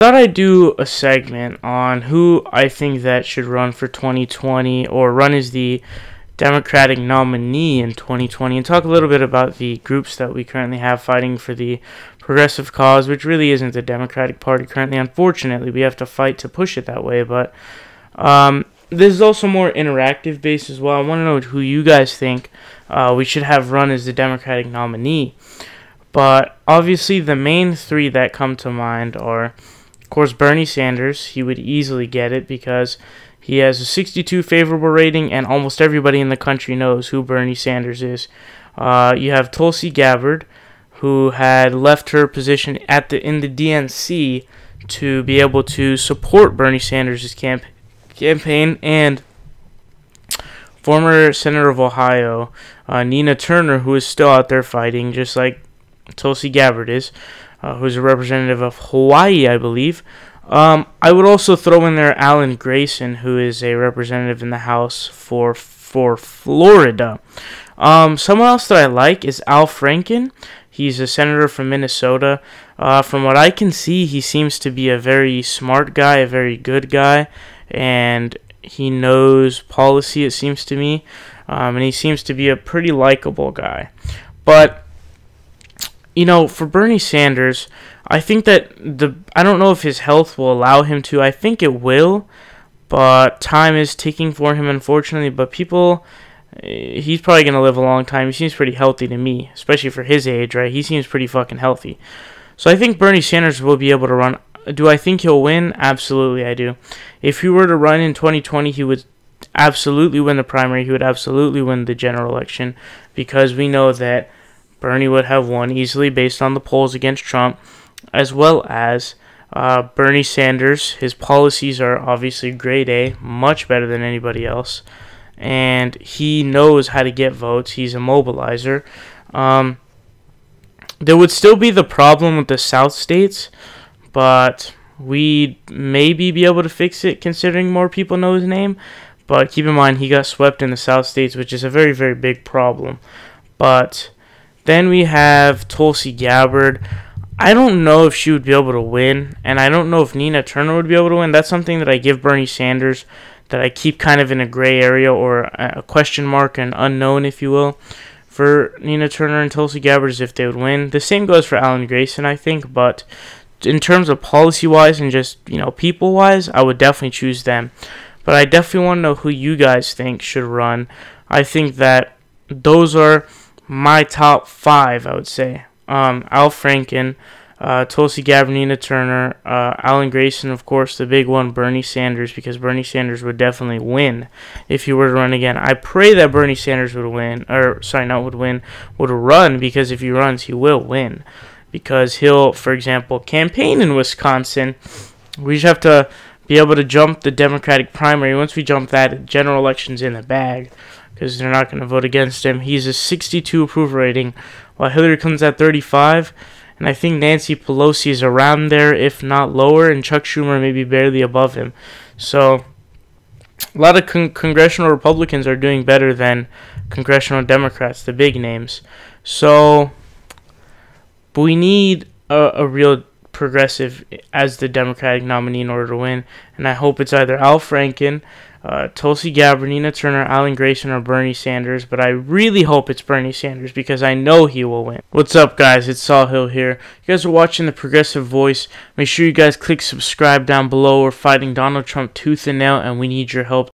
Thought I'd do a segment on who I think that should run for 2020 or run as the Democratic nominee in 2020 and talk a little bit about the groups that we currently have fighting for the progressive cause, which really isn't the Democratic Party currently. Unfortunately, we have to fight to push it that way, but this is also more interactive based as well. I want to know who you guys think we should have run as the Democratic nominee. But obviously the main three that come to mind are, of course, Bernie Sanders. He would easily get it because he has a 62 favorable rating, and almost everybody in the country knows who Bernie Sanders is. You have Tulsi Gabbard, who had left her position in the DNC to be able to support Bernie Sanders' campaign, and former Senator of Ohio, Nina Turner, who is still out there fighting, just like Tulsi Gabbard is, who's a representative of Hawaii, I believe. I would also throw in there Alan Grayson, who is a representative in the House for Florida. Someone else that I like is Al Franken. He's a senator from Minnesota. From what I can see, he seems to be a very smart guy, a very good guy, and he knows policy, it seems to me, and he seems to be a pretty likable guy. But for Bernie Sanders, I think that I don't know if his health will allow him to. I think it will, but time is ticking for him, unfortunately. But he's probably going to live a long time. He seems pretty healthy to me, especially for his age, right? He seems pretty fucking healthy. So I think Bernie Sanders will be able to run. Do I think he'll win? Absolutely, I do. If he were to run in 2020, he would absolutely win the primary. He would absolutely win the general election, because we know that Bernie would have won easily based on the polls against Trump, as well as Bernie Sanders. His policies are obviously grade A, much better than anybody else, and he knows how to get votes. He's a mobilizer. There would still be the problem with the South states, but we'd maybe be able to fix it considering more people know his name. But keep in mind, he got swept in the South states, which is a very, very big problem. But then we have Tulsi Gabbard. I don't know if she would be able to win, and I don't know if Nina Turner would be able to win. That's something that I give Bernie Sanders, that I keep kind of in a gray area, or a question mark, an unknown, if you will, for Nina Turner and Tulsi Gabbard, is if they would win. The same goes for Alan Grayson, I think, but in terms of policy-wise and just, people-wise, I would definitely choose them. But I definitely want to know who you guys think should run. I think that those are my top 5, I would say. Al Franken, Tulsi Gabbard, Nina Turner, Alan Grayson, of course, the big one, Bernie Sanders, because Bernie Sanders would definitely win if he were to run again. I pray that Bernie Sanders would win, would run, because if he runs, he will win. Because he'll, for example, campaign in Wisconsin. We just have to be able to jump the Democratic primary. Once we jump that, general election's in the bag, because they're not going to vote against him. He's a 62 approval rating, while Hillary Clinton's at 35, and I think Nancy Pelosi is around there, if not lower, and Chuck Schumer may be barely above him. So a lot of congressional Republicans are doing better than congressional Democrats, the big names. So we need a real progressive as the Democratic nominee in order to win, and I hope it's either Al Franken, Tulsi Gabbard, Nina Turner, Alan Grayson, or Bernie Sanders, but I really hope it's Bernie Sanders, because I know he will win. What's up, guys? It's Saul Hill here. You guys are watching The Progressive Voice. Make sure you guys click subscribe down below. We're fighting Donald Trump tooth and nail, and we need your help.